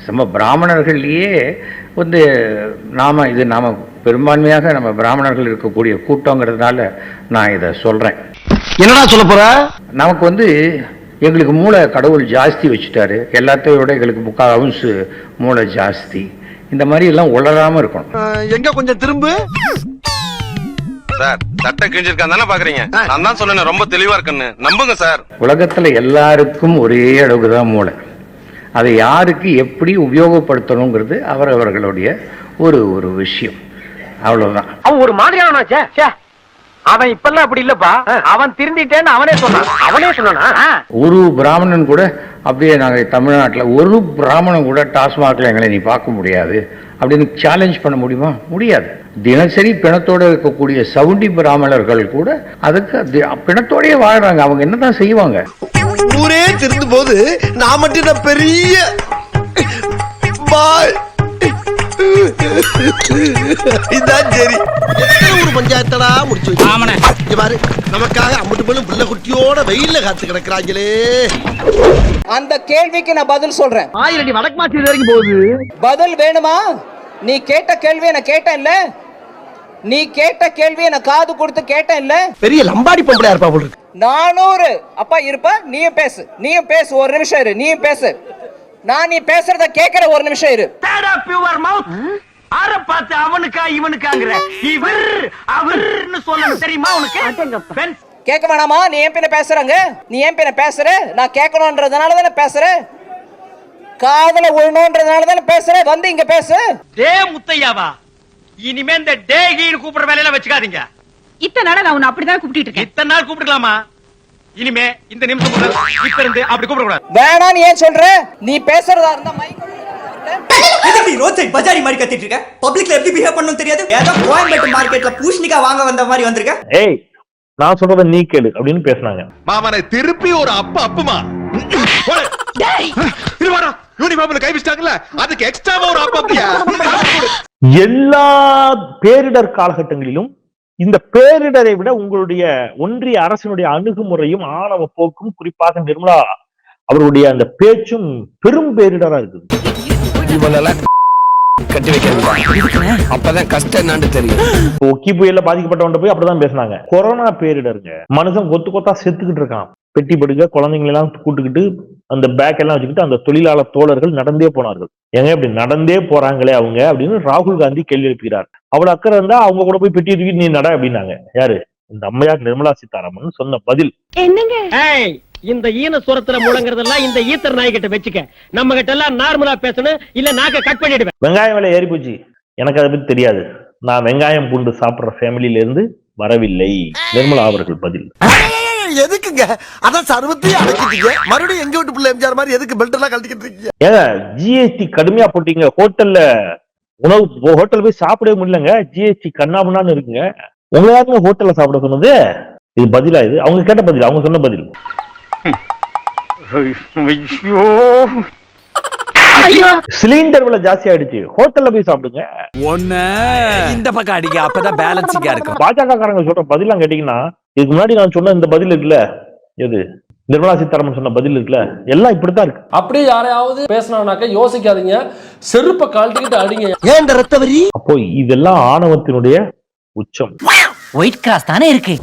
நம்ம பிராமணர்கள்லேயே வந்து நாம் பெரும்பான்மையாக நம்ம பிராமணர்கள் இருக்கக்கூடிய கூட்டங்கிறதுனால நான் இதை சொல்கிறேன். என்னடா சொல்ல போற? நமக்கு வந்து எங்களுக்கு மூளை கடவுள் ஜாஸ்தி வச்சுட்டாரு, எல்லாத்தையும் விட எங்களுக்கு 3/4 ounce மூளை ஜாஸ்தி. இந்த மாதிரி எல்லாம் உளராம இருக்கணும். எங்க கொஞ்சம் திரும்ப சார், சட்டை கிழிஞ்சிருக்கான் தானே பாக்குறீங்க? நான் தான் சொன்னேன் ரொம்ப தெளிவா இருக்குன்னு, நம்புங்க சார். உலகத்துல எல்லாருக்கும் ஒரே அளவுக்குதான் மூளை. அதை யாருக்கு எப்படி உபயோகப்படுத்தணுங்கிறது அவர்களுடைய ஒரு விஷயம். அவ்வளவுதான். அவன் ஒரு மாதிரியான அவன் இப்பெல்லாம் அப்படி இல்லப்பா, அவன் திருந்திட்டேன்னு அவனே சொன்னானா? ஒரு பிராமணன் கூட அப்படியே நாங்க தமிழ்நாட்டில் ஒரு பிராமணன் கூட டாஸ்மாக்ல எங்களை நீ பார்க்க முடியாது அப்படின்னு சேலஞ்ச் பண்ண முடியுமா? முடியாது. தினசரி பிணத்தோட இருக்கக்கூடிய சவுண்டி பிராமணர்கள் கூட அதுக்கு பிணத்தோடய வாழ்றாங்க. அவங்க என்னதான் செய்வாங்க? ஊரே திருந்து போது நான் மட்டும் பெரிய இதான் சரி. ஒரு பஞ்சாயத்தடா முடிச்சு பாரு, நமக்காக அம்மட்டு பெண்ணும் பிள்ளை குட்டியோட வெயில்ல காத்து கிடக்குறாங்களே. அந்த கேள்விக்கு நான் பதில் சொல்றேன். 1000 அடி வடக்கு மாற்றி வரைக்கும் போகுது. பதில் வேணுமா? நீ கேட்ட கேள்வியை நான் கேட்டேன் இல்ல, நீ கேட்ட கேள்வியை நான் காது கொடுத்து கேட்டேன் இல்ல. பெரிய லம்பாடி பொம்பளையா இருப்பா போல இருக்கு. 400 அப்பா இருப்பா. நீயும் பேசு ஒரு நிமிஷம் இரு. நீயும் பேசு, நான் நீ பேசுறத கேக்குற ஒரு நிமிஷம் இரு. பார்த்து அவனுக்கா இவனுக்காங்கிற அவர்னு சொல்லணும் தெரியுமா உனக்கு? கேட்க வேணாமா? நீ ஏன் பின்ன பேசுறாங்க? நீ ஏன் பின்ன பேசுற? நான் கேட்கணும்ன்றதுனால தானே பேசுறேன், காதல விழணும்ன்றதுனால தானே பேசுறேன். வந்து இங்க பேசு. டே முத்தையாவா, இனிமே இந்த டே கீழ் கூப்பிடுற வேலையெல்லாம் வச்சுக்காதீங்க. இத்தனை நாள் நான் உன்னை அப்படிதான் கூப்பிட்டு இருக்கேன். இத்தனை நாள் கூப்பிட்டுக்கலாமா? இனிமே இந்த நிமிஷம் முதல் இப்ப இருந்து அப்படி கூப்பிட கூடாது. வேணான்னு ஏன் சொல்ற? நீ பேசுறதா இருந்தா மைக் எதுக்கு ரோட் சைடு பஜாரி மாதிரி கத்திட்டு இருக்க? பப்ளிக்ல எப்படி பிஹேவ் பண்ணனும் தெரியாது? ஏதோ கோயம்பேடு மார்க்கெட்ல பூஷ்ணிகா வாங்க வந்த மாதிரி வந்திருக்க. ஏய், நான் சொல்றத நீ கேளு அப்படின்னு பேசுனாங்க. மாமனை திருப்பி ஒரு அப்புமா. டேய் இருவாடா, யூனிஃபார்ம்ல கை வச்சிட்டாங்கல, அதுக்கு எக்ஸ்ட்ராவா ஒரு அப்படியா? எல்லா பேரிடர் காலகட்டங்களிலும் இந்த பேரிடரை விட உங்களுடைய ஒன்றிய அரசினுடைய அணுகுமுறையும் ஆணவ போக்கும், குறிப்பாக நிர்மலா அவருடைய அந்த பேச்சும் பெரும் பேரிடரா இருக்குது. இவனெல்லாம் கட்டி வைக்கிறீங்க, அப்பதான் கஷ்டம் என்னன்னு தெரியும். ஒக்கி புயல்ல பாதிக்கப்பட்டவன் போய் அப்படிதான் பேசினாங்க. கொரோனா பேரிடருங்க, மனுஷன் கொத்தா செத்துக்கிட்டு இருக்கான். பெட்டி படுக்க குழந்தைங்களை எல்லாம் கூட்டுக்கிட்டு அந்த பேக் எல்லாம் வச்சுக்கிட்டு அந்த தொழிலாளர் தோழர்கள் நடந்தே போனார்கள். ஏங்க இப்படி நடந்தே போறாங்களே அவங்க அப்படின்னு ராகுல் காந்தி கேள்வி எழுப்புகிறார். அவ்வளவு அக்கறை இருந்தா அவங்க கூட போய் பெட்டி தூக்கிட்டு நீ நட அப்படின்னாங்க. யாரு? இந்த அம்மையார் நிர்மலா சீதாராமன் சொன்ன பதில். இந்த ஈன சுரத்துல முழங்குறதெல்லாம் இந்த ஈத்தர் நாய் கிட்ட வச்சுக்க. நம்ம கிட்ட எல்லாம் நார்மலா பேசணும், இல்ல நாக்க கட் பண்ணிடுவேன். வெங்காயம் விலை ஏறி போச்சு, எனக்கு அதை பத்தி தெரியாது. நான் வெங்காயம் பூண்டு சாப்பிடுற ஃபேமிலியில இருந்து வரவில்லை. நிர்மலா அவர்கள் பதில். எதுக்குங்க அதான் சர்வத்தையும் அடக்கிட்டீங்க, மறுபடியும் எங்க வீட்டு பிள்ளை எம்ஜிஆர் மாதிரி எதுக்கு பெல்ட் எல்லாம் கழட்டிக்கிட்டு இருக்கீங்க? ஏங்க ஜிஎஸ்டி கடுமையா போட்டீங்க, ஹோட்டல்ல உணவு ஹோட்டல் போய் சாப்பிடவே முடியலங்க, ஜிஎஸ்டி கண்ணாமண்ணான்னு இருக்குங்க. உங்க யாருங்க ஹோட்டல்ல சாப்பிட சொன்னது? இது பதிலா? இது அவங்க கேட்ட பதில், அவங்க சொன்ன பதில். சிலிண்டர் விலை ஜாஸ்தி ஆயிடுச்சு, ஹோட்டல்ல போய் சாப்பிடுங்க. இந்த பக்கம் அடிக்க, அப்பதான் பேலன்சிங்கா இருக்கும். பாஜக காரங்க சொல்ற பதிலாம் கேட்டீங்கன்னா, இதுக்கு முன்னாடி நான் சொன்ன இந்த பதில் இருக்குல்ல, எது நிர்மலா சீதாராமன் சொன்ன பதில் இருக்குல்ல, எல்லாம் இப்படித்தான் இருக்கு. அப்படியே யாரையாவது பேசினாக்க யோசிக்காதீங்க, செருப்பை கழட்டிக்கிட்டு அடிங்க. ஏன் ரத்தவரி? அப்போ இதெல்லாம் ஆணவத்தினுடைய உச்சம். ஒயிட் கிராஸ் தானே இருக்கு.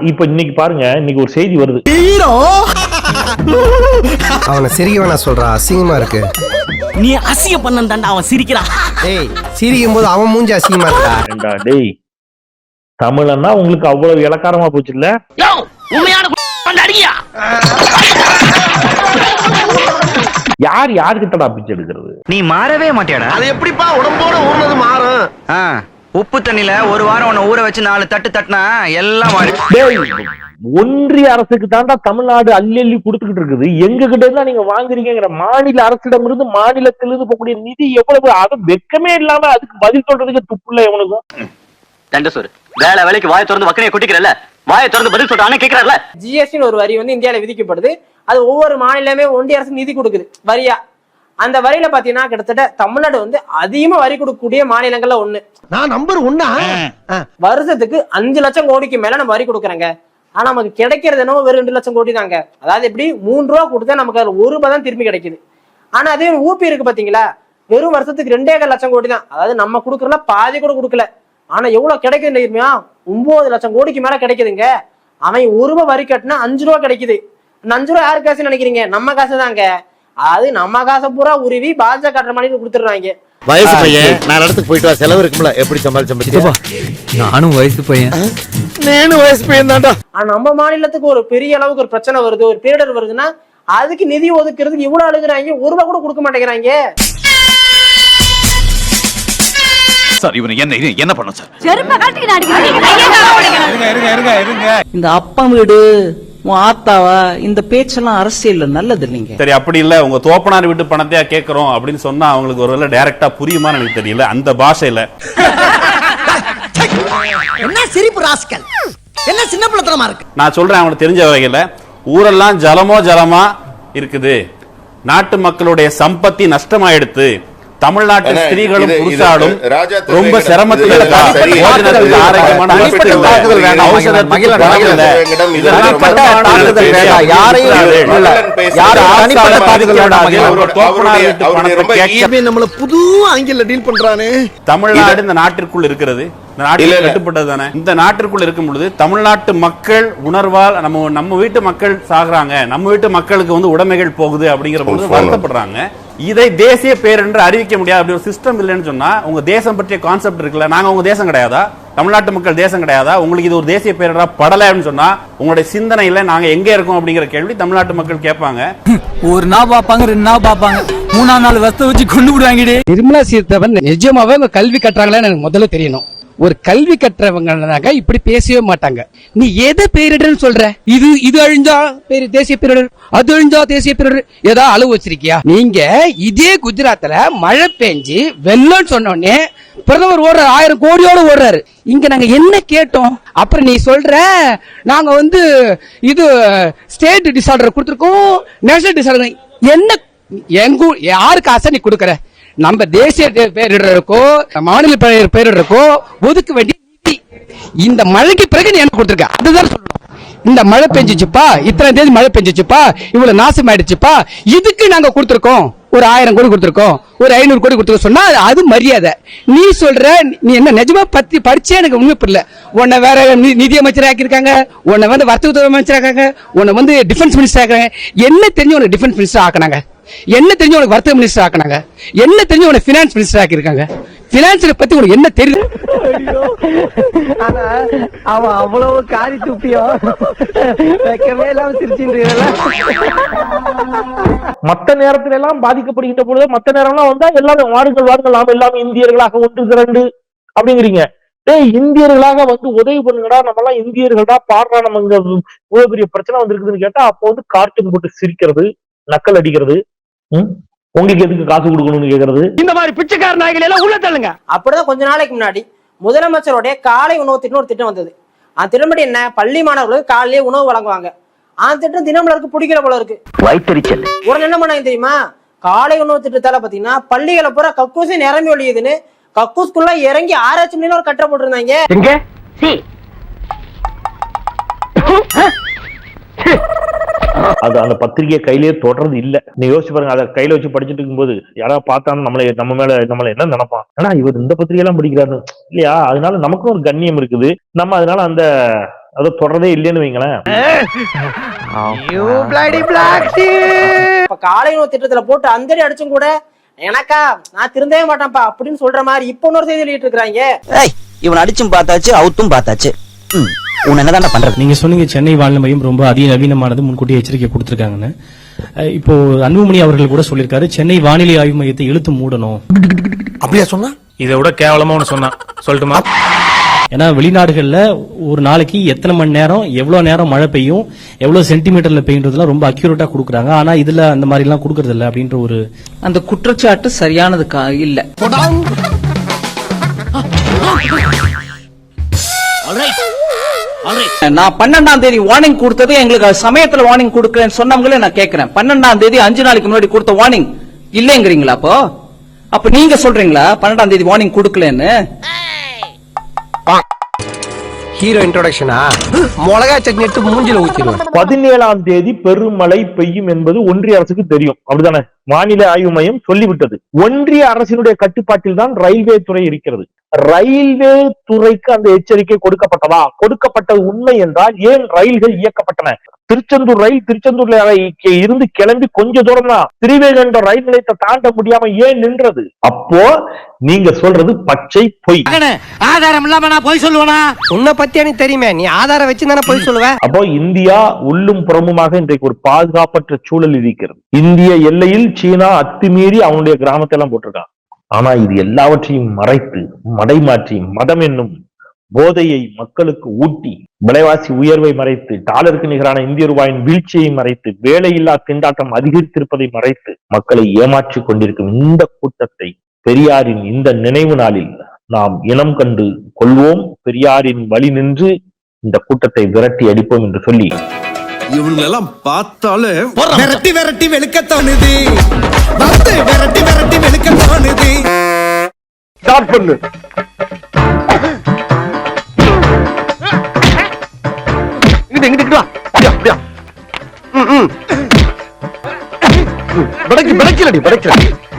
இப்ப இன்னைக்கு பாருங்க, இன்னைக்கு ஒரு செய்தி வருது. அவனை சிரிக்கவனா சொல்றா, அசிங்கமா இருக்கு. நீ அசிங்க பண்ணந்தாண்டா அவன் சிரிக்கிறான். டேய், சிரிக்கும் போது அவன் மூஞ்சி அசிங்கமா இருக்கா? டேய், தமிழன்னா உங்களுக்கு அவ்வளவு இலக்காரமா போச்சு இல்ல? யார் யாருக்கிட்டடா பிச்சை எடுக்கிறது? நீ மாறவே மாட்டியாடா. அது எப்படிப்பா உடம்போட ஊர்னது மாறும்? உப்பு தண்ணில ஒரு வாரம் உன்னை ஊற வச்சு 4 தட்டு தட்டினா எல்லாம் மாறி. ஒன்றிய அரசுக்கு தாண்டா தமிழ்நாடு அள்ளி அள்ளி கொடுத்துக்கிட்டு இருக்குது. எங்க கிட்ட இருந்தா நீங்க வாங்குறீங்கிற மாநில அரசிடம் இருந்து, மாநிலத்திலிருந்து போகக்கூடிய நிதி எவ்வளவு? அது வெக்கமே இல்லாம அதுக்கு பதில் சொல்றதுக்கு துப்புல எவனுக்கும். தண்டசோறு வேலை வேலைக்கு வாயை திறந்து வக்கனையை கொட்டிக்கிறல்ல, வாயை திறந்து பதில் சொல்றானே கேட்கறாருல. ஜிஎஸ்டின்னு ஒரு வரி வந்து இந்தியாவில விதிக்கப்படுது. அது ஒவ்வொரு மாநிலமே ஒன்றிய அரசு நிதி கொடுக்குது வரியா. அந்த வரியில பாத்தீங்கன்னா கிட்டத்தட்ட தமிழ்நாடு வந்து அதிகமா வரி கொடுக்கக்கூடிய மாநிலங்கள்ல ஒண்ணு. நான் நம்பர் 1. வருஷத்துக்கு 5 லட்சம் கோடிக்கு மேல நம்ம வரி கொடுக்குறேங்க. ஆனா நமக்கு கிடைக்கிறது என்னவோ வெறும் 2 லட்சம் கோடி தாங்க. அதாவது எப்படி 3 ரூபா கொடுத்தா நமக்கு அதுல 1 ரூபாய் தான் திரும்பி கிடைக்குது. ஆனா அதே ஊபி இருக்கு பாத்தீங்களா, வெறும் வருஷத்துக்கு 2.5 லட்சம் கோடி தான். அதாவது நம்ம கொடுக்கறதுல பாதி கூட கொடுக்கல. ஆனா எவ்வளவு கிடைக்குது தெரியுமா? 9 லட்சம் கோடிக்கு மேல கிடைக்குதுங்க. அவன் 1 ரூபாய் வரி கட்டினா 5 ரூபா கிடைக்குது. அந்த 5 ரூபா யாரு காசு நினைக்கிறீங்க? நம்ம காசு தாங்க. அது நம்ம காசை பூரா உருவி பாஜக கட்டுற மாதிரி கொடுத்துடுறாங்க. வயசு பையன் 4 இடத்துக்கு போயிட்டு வா, செலவு இருக்கும்ல, எப்படி சமாளிச்சா? நானும் வயசு பையன். நானும் வயசு பையன் தான்டா. ஆனா நம்ம மாநிலத்துக்கு ஒரு பெரிய அளவுக்கு ஒரு பிரச்சனை வருது, ஒரு பேரிடர் வருதுன்னா அதுக்கு நிதி ஒதுக்குறதுக்கு இவ்வளவு அழுகுறாங்க. 1 ரூபாய் கூட கொடுக்க மாட்டேங்கிறாங்க. சார் இவனை என்ன பண்ண சார்? செருப்ப காட்டி இந்த அப்பா வீடு உன் ஆத்தாவா இந்த பேச்செல்லாம் அரசியல்ல நல்லது இல்லைங்க. சரி அப்படி இல்ல, உங்க தோப்பனார் வீட்டு பணத்தையா கேக்குறோம் அப்படின்னு சொன்னா அவங்களுக்கு ஒருவேளை டைரக்டா புரியுமான்னு எனக்கு தெரியல. அந்த பாஷையில என்ன சிரிப்பு ராஸ்கல், என்ன சின்ன பிள்ளைத்தனமா இருக்கு. நான் சொல்றேன், அவனுக்கு தெரிஞ்ச வகையில ஊரெல்லாம் ஜலமா இருக்குது, நாட்டு மக்களுடைய சம்பத்தி நஷ்டமாயிடுத்து, தமிழ்நாட்டு ஸ்திரீகளும் புருஷாலும் ரொம்ப சிரமத்தில் நம்மள புது ஆங்கில டீல் பண்றானே. தமிழ்நாடு இந்த நாட்டிற்குள் இருக்கிறது, இந்த நாட்டில் கட்டுப்பட்டது தானே. இந்த நாட்டிற்குள் இருக்கும் பொழுது தமிழ்நாட்டு மக்கள் உணர்வால் நம்ம வீட்டு மக்கள் சாகுறாங்க, நம்ம வீட்டு மக்களுக்கு வந்து உடைமைகள் போகுது அப்படிங்கிற பொழுது வருத்தப்படுறாங்க. இதை தேசிய பேரென்று அறிவிக்க முடியாது. அப்படி ஒரு சிஸ்டம் இல்லைன்னு சொன்னா உங்க தேசம் பற்றிய கான்செப்ட் இருக்குல்ல, நாங்க உங்க தேசம் கிடையாதா, தமிழ்நாட்டு மக்கள் தேசம் கிடையாதா, உங்களுக்கு இது ஒரு தேசிய பேரா படல அப்படின்னு சொன்னா உங்களுடைய சிந்தனையில நாங்க எங்க இருக்கோம் அப்படிங்கிற கேள்வி தமிழ்நாட்டு மக்கள் கேட்பாங்க. ஒரு நாள் பாப்பாங்க, 2 நாள் பாப்பாங்க, 3ஆம் நாள் வஸ்த வச்சு கொண்டு விடுவாங்க. நிர்மலா சீதாராமன் நிஜமாவே கல்வி கட்டுறாங்களா எனக்கு முதல்ல தெரியணும். ஒரு கல்வி கற்றவங்க இப்படி பேசவே மாட்டாங்க. நீ எதை பேரிடர்னு சொல்ற? இது அழிஞ்சா தேசிய பேரிடர், அது அழிஞ்சா தேசிய பேரிடர், ஏதாவது அளவு வச்சிருக்கியா? நீங்க இதே குஜராத்ல மழை பெஞ்சு வெள்ளம்னு சொன்னோடனே பிரதமர் ஓடுறாரு, 1000 கோடியோட ஓடுறாரு. இங்க நாங்க என்ன கேட்டோம்? அப்புறம் நீ சொல்ற நாங்க வந்து இது ஸ்டேட் டிசார்டர் கொடுத்துருக்கோம், நேஷனல் டிசார்டர். என்ன யாருக்கு ஆசை நீ கொடுக்கற? நம்ம தேசிய பேரிடருக்கோ மாநில பேரிடருக்கோ ஒதுக்க வேண்டிய நிதி இந்த மழைக்கு பிறகு நீ என்ன கொடுத்துருக்க? அதுதான் சொல்லணும். இந்த மழை பெஞ்சிச்சுப்பா, இத்தனை தேதி மழை பெஞ்சிச்சுப்பா, இவ்வளவு நாசம் ஆயிடுச்சுப்பா, இதுக்கு நாங்க கொடுத்துருக்கோம், ஒரு 1000 கோடி கொடுத்துருக்கோம், ஒரு 500 கோடி கொடுத்துருக்கோம் சொன்னா அது மரியாதை. நீ சொல்ற நீ என்ன நிஜமா பத்தி படிச்சே எனக்கு உண்மை புரியல. உன்னை வேற நிதி அமைச்சர் ஆக்கியிருக்காங்க, உன்னை வந்து வர்த்தகத்துறை அமைச்சர் ஆக்காங்க, உன்னை வந்து டிஃபென்ஸ் மினிஸ்டர் ஆக்குறாங்க. என்ன தெரிஞ்சு உனக்கு டிஃபென்ஸ் மினிஸ்டர் ஆக்கினாங்க? என்ன தெரிஞ்சு உனக்கு வர்த்தக மினிஸ்டர் ஆக்கினாங்க? என்ன தெரிஞ்சு உனக்கு பினான்ஸ் மினிஸ்டர் ஆக்கியிருக்காங்க? பினான்ஸ் பத்தி உனக்கு என்ன தெரியும்? அவன் அவ்வளவு காரி துப்பியோ வைக்கவே இல்லாம சிரிச்சுன்றீங்களா? மத்த நேரத்துல எல்லாம் பாதிக்கப்படுகின்ற பொழுது மத்த நேரம்லாம் வந்தா எல்லாரும் வாருங்கள் நாம எல்லாமே இந்தியர்களாக ஒன்று திரண்டு அப்படிங்கிறீங்க. இந்தியர்களாக வந்து உதவி பண்ணுங்கடா, நம்ம எல்லாம் இந்தியர்கள்டா பாடுறா, நம்ம இங்க இவ்வளவு பெரிய பிரச்சனை வந்திருக்குதுன்னு கேட்டா அப்போ வந்து கார்ட்டூன் போட்டு சிரிக்கிறது, நக்கல் அடிக்கிறது, உங்களுக்கு எதுக்கு காசு கொடுக்கணும்னு கேக்குறது. இந்த மாதிரி பிச்சைக்கார நாய்கள் எல்லாம் உள்ள தள்ளுங்க. அப்படிதான் கொஞ்ச நாளைக்கு முன்னாடி முதலமைச்சருடைய காலை உணவு திட்டம் ஒரு திட்டம் வந்தது. அந்த திட்டப்படி என்ன, பள்ளி மாணவர்களுக்கு காலையிலே உணவு வழங்குவாங்க. அந்த திட்டம் தினமலருக்கு பிடிக்கிற போல இருக்கு. உடனே என்ன பண்ணாங்க தெரியுமா? காலை உணவு திட்டத்தால பாத்தீங்கன்னா பள்ளிகளை பூரா கக்கூசி நிரம்பி ஒழியுதுன்னு கக்கூஸ்குள்ள இறங்கி ஆராய்ச்சி பண்ணி ஒரு கட்டை போட்டிருந்தாங்க. அது அந்த பத்திரிகையை கையிலேயே தொடர்றது இல்ல. நீ யோசிச்சு பாருங்க, அதை கையில வச்சு படிச்சுட்டு இருக்கும்போது யாராவது பார்த்தாலும் நம்ம மேல என்ன நினைப்பான்? ஆனா இவர் இந்த பத்திரிகை எல்லாம் படிக்கிறாரு இல்லையா? அதனால நமக்கும் ஒரு கண்ணியம் இருக்குது. நம்ம அதனால அதை தொடர்றதே இல்லைன்னு வைங்களேன். காலை உணவு திட்டத்துல போட்டு அந்தடி அடிச்சும் கூட எனக்கா நான் திருந்தவே மாட்டேன்ப்பா அப்படின்னு சொல்ற மாதிரி இப்ப இன்னொரு செய்தி வெளியிட்டு இருக்காங்க. இவன் அடிச்சும் பார்த்தாச்சு, அவுத்தும் பார்த்தாச்சு. என்னதான் பண்றது? நீங்க சொன்னீங்க சென்னை வானிலை மையம் ரொம்ப அதிநவீனமானது, முன்கூட்டியே எச்சரிக்கை கொடுத்திருக்காங்கன்னு. இப்போ அன்புமணி அவர்கள் கூட சொல்லியிருக்காரு, சென்னை வானிலை ஆய்வு மையத்தை இழுத்து மூடணும். அப்படியா சொன்னா? இதை விட கேவலமா ஒண்ணு சொன்னா சொல்லட்டுமா? ஏன்னா வெளிநாடுகள்ல ஒரு நாளைக்கு எத்தனை மணி நேரம் எவ்வளவு நேரம் மழை பெய்யும், எவ்வளவு சென்டிமீட்டர்ல பெய்யுன்றதுலாம் ரொம்ப அக்யூரேட்டா கொடுக்குறாங்க. ஆனா இதுல அந்த மாதிரி எல்லாம் கொடுக்கறது இல்ல அப்படின்ற ஒரு அந்த குற்றச்சாட்டு சரியானது இல்ல. நான் 12ஆம் தேதி வார்னிங் கொடுத்தது எங்களுக்கு சமயத்துல வார்னிங் கொடுக்கலன்னு சொன்னவங்களே நான் கேட்கிறேன். 12ஆம் தேதி 5 நாளைக்கு முன்னாடி கொடுத்த வார்னிங் இல்லைங்கிறீங்களா? அப்ப நீங்க சொல்றீங்களா 12ஆம் தேதி வார்னிங் கொடுக்கலன்னு? ஹீரோ இன்ட்ரோடக்ஷனா மிளகா சட்னி எடுத்து மூஞ்சில ஊத்திடுவேன். 17ஆம் தேதி பெருமழை பெய்யும் என்பது ஒன்றிய அரசுக்கு தெரியும், அப்படிதானே? வானிலை ஆய்வு மையம் சொல்லிவிட்டது. ஒன்றிய அரசினுடைய கட்டுப்பாட்டில் தான் ரயில்வே துறை இருக்கிறது. ரயில்வே துறைக்கு அந்த எச்சரிக்கை கொடுக்கப்பட்டதா? கொடுக்கப்பட்டது உண்மை என்றால் ஏன் ரயில்கள் இயக்கப்பட்டன? திருச்செந்தூர் ரயில் திருச்செந்தூர்ல இருந்து கிளம்பி கொஞ்ச தூரம் தான், திரிவேகண்டம் ரயில் நிலையத்தை தாண்ட முடியாம ஏன் நின்றது? அப்போ நீங்க சொல்றது பச்சை பொய். ஆதாரம் இல்லாம நான் போய் சொல்லுவேனா? உன்னை பத்தி எனக்கு தெரியுமே, நீ ஆதாரம் வச்சு தானே போய் சொல்லுவ. அப்போ இந்தியா உள்ளும் புறமுமாக இன்றைக்கு ஒரு பாதுகாப்பற்ற சூழல் இருக்கிறது. இந்திய எல்லையில் சீனா அத்துமீறி அவனுடைய கிராமத்தை எல்லாம் போட்டிருக்கான். ஆனா இது எல்லாவற்றையும் மறைத்து மடைமாற்றி மதம் என்னும் போதையை மக்களுக்கு ஊட்டி, விலைவாசி உயர்வை மறைத்து, டாலருக்கு நிகரான இந்திய ரூபாயின் வீழ்ச்சியை மறைத்து, வேலையில்லா திண்டாட்டம் அதிகரித்திருப்பதை மறைத்து மக்களை ஏமாற்றிக் கொண்டிருக்கும் இந்த கூட்டத்தை பெரியாரின் இந்த நினைவு நாளில் நாம் இனம் கண்டு கொள்வோம். பெரியாரின் வழி நின்று இந்த கூட்டத்தை விரட்டி அடிப்போம் என்று சொல்லி இவங்களெல்லாம் பார்த்தாலே விரட்டி விரட்டி வெளுக்க தோணுது, விரட்டி விரட்டி வெளுக்க தோணுது. ஸ்டார்ட் பண்ணு.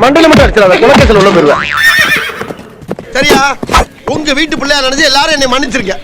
மண்டல மட்டும் அடிச்சிடாத, குலக்கேசல் உள்ள போயிருவேன். சரியா? உங்க வீட்டு பிள்ளையா நினைச்சு எல்லாரும் என்னை மன்னிச்சிருக்க.